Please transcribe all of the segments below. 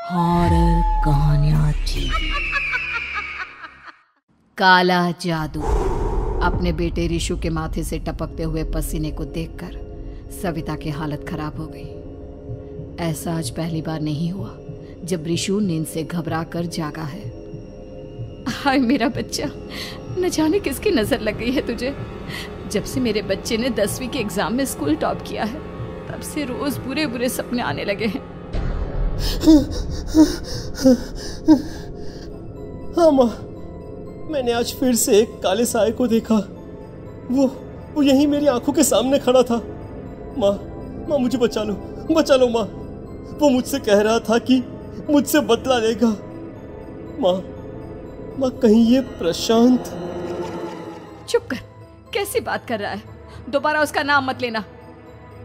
Horror कहानियां थी। काला जादू। अपने बेटे रिशु के माथे से टपकते हुए पसीने को देखकर सविता की हालत खराब हो गई। ऐसा आज पहली बार नहीं हुआ जब रिशु नींद से घबरा कर जागा है। हाय मेरा बच्चा, न जाने किसकी नजर लग गई है तुझे। जब से मेरे बच्चे ने 10वीं के एग्जाम में स्कूल टॉप किया है तब से रोज बुरे बुरे सपने आने लगे हैं। हाँ माँ, मैंने आज फिर से एक काले साए को देखा। वो यहीं मेरी आंखों के सामने खड़ा था। माँ मुझे बचा लो माँ। वो मुझसे कह रहा था कि मुझसे बदला लेगा। माँ कहीं ये प्रशांत। चुप कर, कैसी बात कर रहा है? दोबारा उसका नाम मत लेना।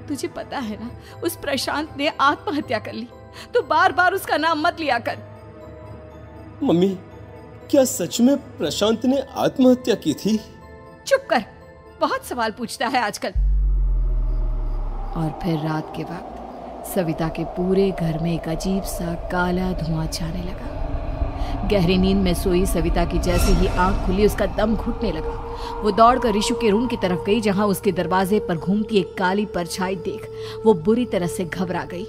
तुझे पता है ना, उस प्रशांत ने आत्महत्या कर ली, तो बार बार उसका नाम मत लिया कर। मम्मी, क्या सच में प्रशांत ने आत्महत्या की थी? चुप कर, बहुत सवाल पूछता है आजकल। और फिर रात के वक्त सविता के पूरे घर में एक अजीब सा काला धुआं छाने लगा। गहरी नींद में सोई सविता की जैसे ही आंख खुली उसका दम घुटने लगा। वो दौड़कर रिशु के रूम की तरफ गई जहां उसके दरवाजे पर घूमती एक काली परछाई देख वो बुरी तरह से घबरा गई।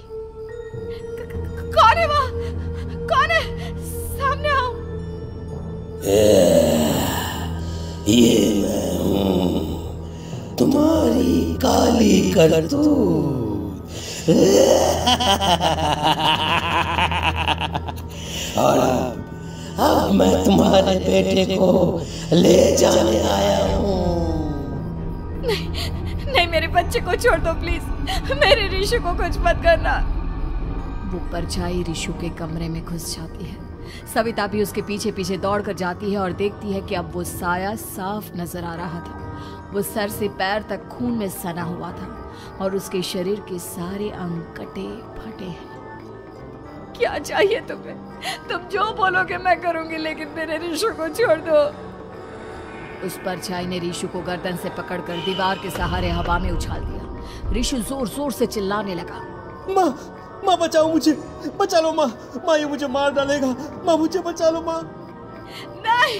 कौन है वहाँ? कौन है? सामने आओ। ये मैं हूँ, तुम्हारी काली करतूत। और अब मैं तुम्हारे बेटे को ले जाने आया हूँ। नहीं, मेरे बच्चे को छोड़ दो प्लीज। मेरे रिशु को कुछ मत करना। वो परछाई रिशु के कमरे में घुस जाती है। सविता भी उसके पीछे पीछे दौड़कर जाती है और देखती है कि अब वो साया साफ नजर आ रहा था। वो सर से पैर तक खून में सना हुआ था और उसके शरीर के सारे अंग कटे फटे हैं। क्या चाहिए तुम्हें? तुम जो बोलोगे मैं करूंगी, लेकिन मेरे रिशु को छोड़ दो। उस परछाई ने रिशु को गर्दन से पकड़कर दीवार के सहारे हवा में उछाल दिया। रिशु जोर जोर से चिल्लाने लगा। माँ बचाओ मुझे, बचा लो माँ। ये मुझे मार डालेगा। माँ मुझे बचा लो माँ। नहीं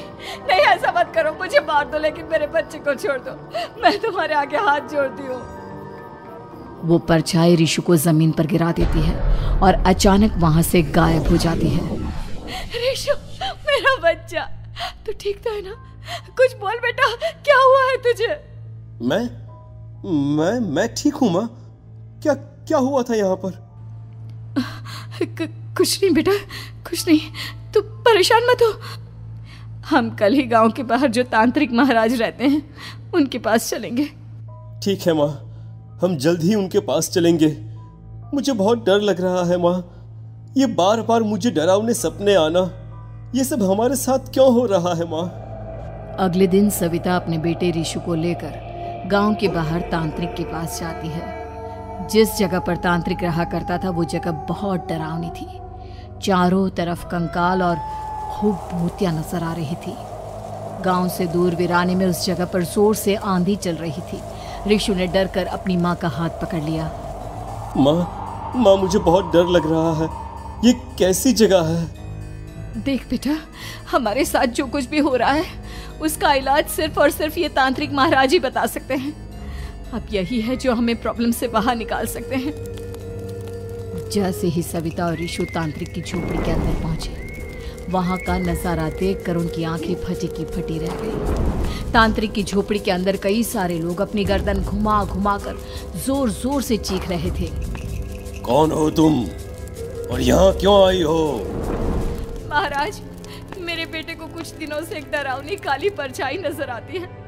ऐसा मत करो। मुझे मार दो लेकिन मेरे बच्चे को छोड़ दो। मैं तुम्हारे आगे हाथ जोड़ती हूँ। वो परछाई रिशु को जमीन पर गिरा देती है और अचानक वहां से गायब हो जाती है। रिशु, मेरा बच्चा, तू ठीक तो है ना? कुछ बोल बेटा, क्या हुआ है तुझे? मैं ठीक हूँ माँ। क्या हुआ था यहाँ पर? कुछ नहीं बेटा, कुछ नहीं। तू परेशान मत हो। हम कल ही गांव के बाहर जो तांत्रिक महाराज रहते हैं उनके पास चलेंगे। ठीक है माँ, हम जल्द ही उनके पास चलेंगे। मुझे बहुत डर लग रहा है माँ। ये बार बार मुझे डरावने सपने आना, ये सब हमारे साथ क्यों हो रहा है माँ? अगले दिन सविता अपने बेटे रिशु को लेकर गांव के बाहर तांत्रिक के पास जाती है। जिस जगह पर तांत्रिक रहा करता था वो जगह बहुत डरावनी थी। चारों तरफ कंकाल और खूब भूतियां नजर आ रही थी। गांव से दूर वीराने में उस जगह पर जोर से आंधी चल रही थी। रिशु ने डर कर अपनी माँ का हाथ पकड़ लिया। माँ मुझे बहुत डर लग रहा है। ये कैसी जगह है? देख बेटा, हमारे साथ जो कुछ भी हो रहा है उसका इलाज सिर्फ और सिर्फ ये तांत्रिक महाराज ही बता सकते हैं। अब यही है जो हमें प्रॉब्लम से बाहर निकाल सकते हैं। जैसे ही सविता और रिशु तांत्रिक की झोपड़ी के अंदर पहुंचे, वहां का नजारा देखकर उनकी आंखें फटी की फटी रह गई। तांत्रिक की झोपड़ी के अंदर कई सारे लोग अपनी गर्दन घुमा घुमा कर जोर जोर से चीख रहे थे। कौन हो तुम और यहाँ क्यों आई हो? महाराज, मेरे बेटे को कुछ दिनों से एक डरावनी काली परछाई नजर आती है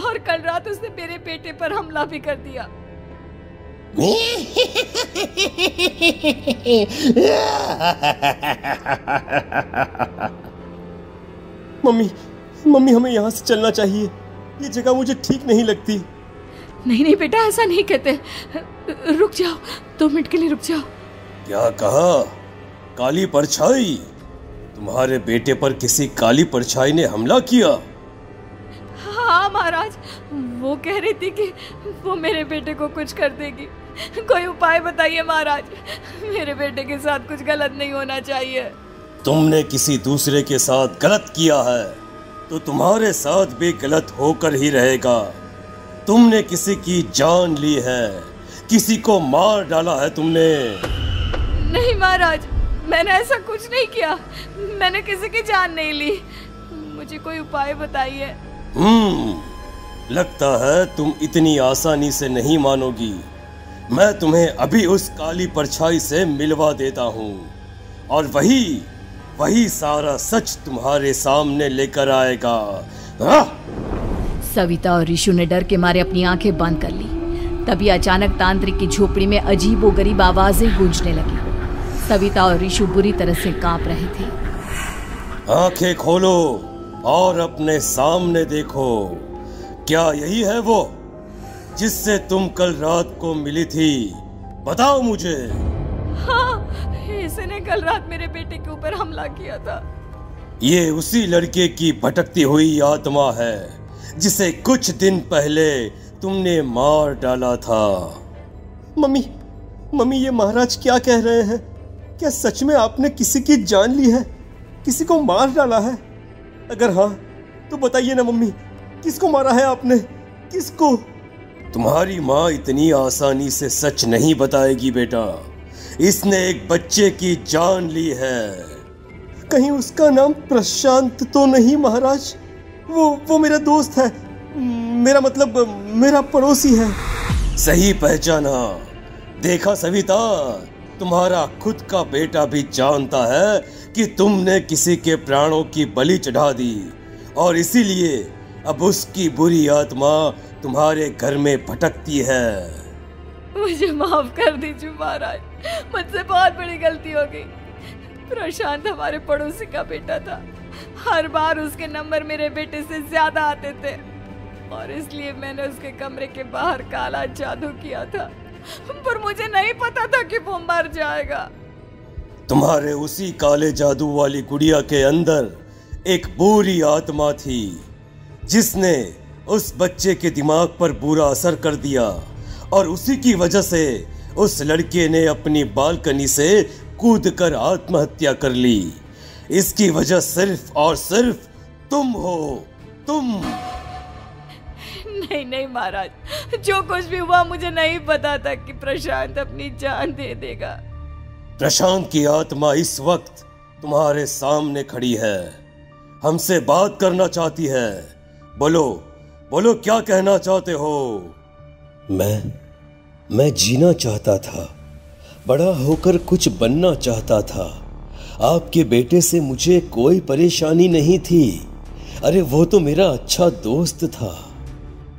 और कल रात उसने मेरे बेटे पर हमला भी कर दिया। मम्मी हमें यहाँ से चलना चाहिए। ये जगह मुझे ठीक नहीं लगती। नहीं बेटा, ऐसा नहीं कहते। रुक जाओ, 2 मिनट के लिए रुक जाओ। क्या कहा? काली परछाई? तुम्हारे बेटे पर किसी काली परछाई ने हमला किया? हाँ महाराज, वो कह रही थी कि वो मेरे बेटे को कुछ कर देगी। कोई उपाय बताइए महाराज। मेरे बेटे के साथ कुछ गलत नहीं होना चाहिए। तुमने किसी दूसरे के साथ गलत किया है तो तुम्हारे साथ भी गलत होकर ही रहेगा। तुमने किसी की जान ली है, किसी को मार डाला है तुमने। नहीं महाराज, मैंने ऐसा कुछ नहीं किया। मैंने किसी की जान नहीं ली। मुझे कोई उपाय बताइए। लगता है तुम इतनी आसानी से नहीं मानोगी। मैं तुम्हें अभी उस काली परछाई से मिलवा देता हूँ और वही सारा सच तुम्हारे सामने लेकर आएगा। सविता और ऋषु ने डर के मारे अपनी आंखें बंद कर ली। तभी अचानक तांत्रिक की झोपड़ी में अजीबोगरीब आवाजें गूंजने लगी। सविता और ऋषु बुरी तरह से कांप रहे थे। आंखें खोलो और अपने सामने देखो। क्या यही है वो जिससे तुम कल रात को मिली थी? बताओ मुझे। हाँ, इसने कल रात मेरे बेटे के ऊपर हमला किया था। ये उसी लड़के की भटकती हुई आत्मा है जिसे कुछ दिन पहले तुमने मार डाला था। मम्मी ये महाराज क्या कह रहे हैं? क्या सच में आपने किसी की जान ली है, किसी को मार डाला है? अगर हाँ तो बताइए ना मम्मी, किसको मारा है आपने? किसको? तुम्हारी माँ इतनी आसानी से सच नहीं बताएगी बेटा। इसने एक बच्चे की जान ली है। कहीं उसका नाम प्रशांत तो नहीं महाराज? वो मेरा दोस्त है, मेरा मतलब मेरा पड़ोसी है। सही पहचाना। देखा सविता, तुम्हारा खुद का बेटा भी जानता है कि तुमने किसी के प्राणों की बलि चढ़ा दी और इसीलिए अब उसकी बुरी आत्मा तुम्हारे घर में भटकती है। मुझे माफ कर दीजिए महाराज, मुझसे बहुत बड़ी गलती हो गई। प्रशांत हमारे पड़ोसी का बेटा था। हर बार उसके नंबर मेरे बेटे से ज्यादा आते थे और इसलिए मैंने उसके कमरे के बाहर काला जादू किया था, पर मुझे नहीं पता था कि वो मर जाएगा। तुम्हारे उसी काले जादू वाली गुड़िया के अंदर एक बुरी आत्मा थी जिसने उस बच्चे के दिमाग पर बुरा असर कर दिया और उसी की वजह से उस लड़के ने अपनी बालकनी से कूदकर आत्महत्या कर ली। इसकी वजह सिर्फ और सिर्फ तुम हो, तुम। नहीं महाराज, जो कुछ भी हुआ मुझे नहीं पता था कि प्रशांत अपनी जान दे देगा। प्रशांत की आत्मा इस वक्त तुम्हारे सामने खड़ी है, हमसे बात करना चाहती है। बोलो क्या कहना चाहते हो? मैं जीना चाहता था, बड़ा होकर कुछ बनना चाहता था। आपके बेटे से मुझे कोई परेशानी नहीं थी। अरे वो तो मेरा अच्छा दोस्त था।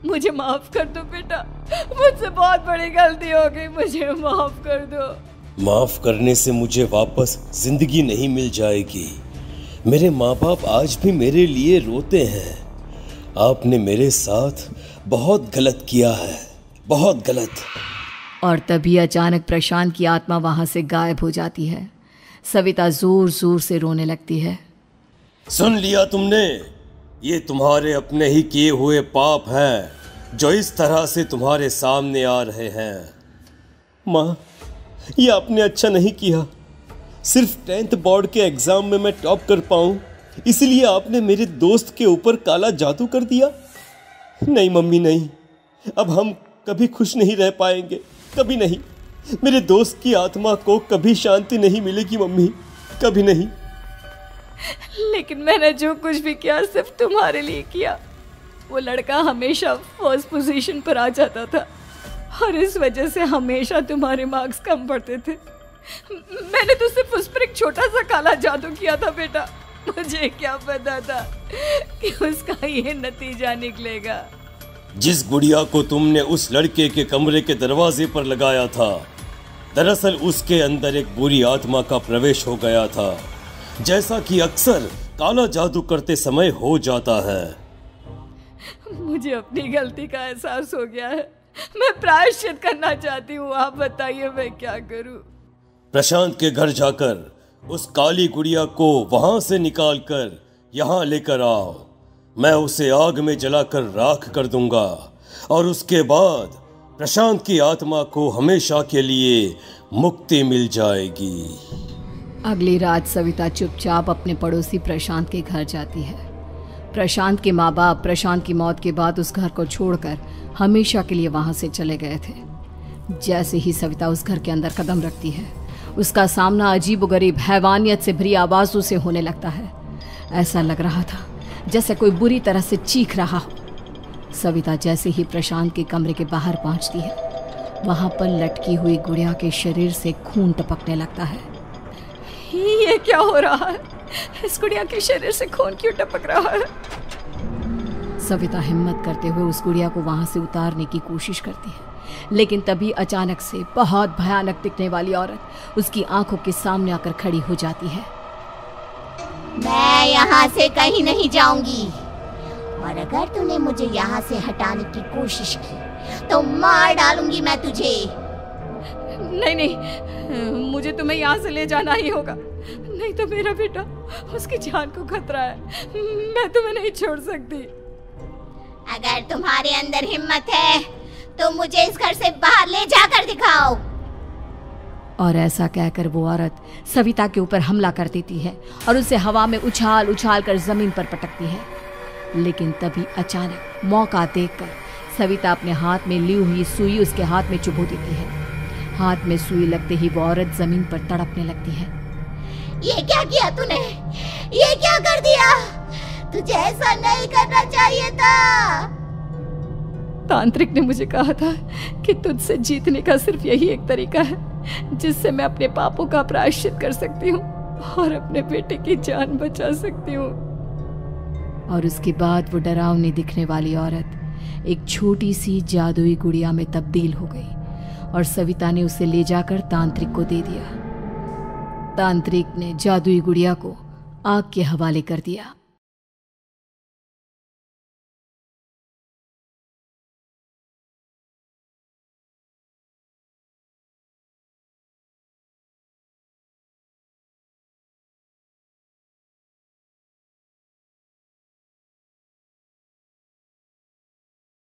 मुझे माफ कर दो बेटा, मुझसे बहुत बड़ी गलती हो गई, मुझे माफ कर दो। माफ करने से मुझे वापस जिंदगी नहीं मिल जाएगी। मेरे माँ बाप आज भी मेरे लिए रोते हैं। आपने मेरे साथ बहुत गलत किया है, बहुत गलत। और तभी अचानक प्रशांत की आत्मा वहां से गायब हो जाती है। सविता जोर जोर से रोने लगती है। सुन लिया तुमने? ये तुम्हारे अपने ही किए हुए पाप हैं जो इस तरह से तुम्हारे सामने आ रहे हैं। माँ, ये आपने अच्छा नहीं किया। सिर्फ 10th बोर्ड के एग्जाम में मैं टॉप कर पाऊँ इसलिए आपने मेरे दोस्त के ऊपर काला जादू कर दिया। नहीं मम्मी, नहीं, अब हम कभी खुश नहीं रह पाएंगे, कभी नहीं। मेरे दोस्त की आत्मा को कभी शांति नहीं मिलेगी मम्मी, कभी नहीं। लेकिन मैंने जो कुछ भी किया सिर्फ तुम्हारे लिए किया। वो लड़का हमेशा फर्स्ट पोजीशन पर आ जाता था और इस वजह से हमेशा तुम्हारे मार्क्स कम पड़ते थे। मैंने तो सिर्फ उस पर एक छोटा सा काला जादू किया था बेटा। मुझे क्या पता था कि उसका ये नतीजा निकलेगा। जिस गुड़िया को तुमने उस लड़के के कमरे के दरवाजे पर लगाया था, दरअसल उसके अंदर एक बुरी आत्मा का प्रवेश हो गया था, जैसा कि अक्सर काला जादू करते समय हो जाता है। मुझे अपनी गलती का एहसास हो गया है। मैं प्रायश्चित करना चाहती हूँ। आप बताइए मैं क्या करूँ? प्रशांत के घर जाकर उस काली गुड़िया को वहां से निकालकर यहाँ लेकर आओ। मैं उसे आग में जलाकर राख कर दूंगा और उसके बाद प्रशांत की आत्मा को हमेशा के लिए मुक्ति मिल जाएगी। अगली रात सविता चुपचाप अपने पड़ोसी प्रशांत के घर जाती है। प्रशांत के माँ बाप प्रशांत की मौत के बाद उस घर को छोड़कर हमेशा के लिए वहां से चले गए थे। जैसे ही सविता उस घर के अंदर कदम रखती है, उसका सामना अजीबोगरीब हैवानियत से भरी आवाजों से होने लगता है। ऐसा लग रहा था जैसे कोई बुरी तरह से चीख रहा हो। सविता जैसे ही प्रशांत के कमरे के बाहर पहुंचती है, वहां पर लटकी हुई गुड़िया के शरीर से खून टपकने लगता है। ये क्या हो रहा है? इस गुड़िया के शरीर से खून क्यों टपक रहा है? सविता हिम्मत करते हुए उस गुड़िया को वहां से उतारने की कोशिश करती है, लेकिन तभी अचानक से बहुत भयानक दिखने वाली औरत उसकी आंखों के सामने आकर खड़ी हो जाती है। मैं यहाँ से कहीं नहीं जाऊंगी, और अगर तूने मुझे यहाँ से हटाने की कोशिश की तो मार डालूंगी मैं तुझे। नहीं नहीं, मुझे तुम्हें यहाँ से ले जाना ही होगा, नहीं तो मेरा बेटा, उसकी जान को खतरा है। मैं तुम्हें नहीं छोड़ सकती। अगर तुम्हारे अंदर हिम्मत है तो मुझे इस घर से बाहर ले जाकर दिखाओ। और ऐसा कहकर वो औरत सविता के ऊपर हमला कर देती है और उसे हवा में उछाल उछाल कर जमीन पर पटकती है। लेकिन तभी अचानक मौका देखकर सविता अपने हाथ में ली हुई सुई उसके हाथ में चुभो देती है। हाथ में सुई लगते ही वो औरत जमीन पर तड़पने लगती है। ये क्या किया तूने? ये क्या कर दिया? तुझे ऐसा नहीं करना चाहिए था। तांत्रिक ने मुझे कहा था कि तुझसे जीतने का सिर्फ यही एक तरीका है जिससे मैं अपने पापों का प्रायश्चित कर सकती हूँ और अपने बेटे की जान बचा सकती हूँ। और उसके बाद वो डरावनी दिखने वाली औरत एक छोटी सी जादुई गुड़िया में तब्दील हो गई और सविता ने उसे ले जाकर तांत्रिक को दे दिया। तांत्रिक ने जादुई गुड़िया को आग के हवाले कर दिया।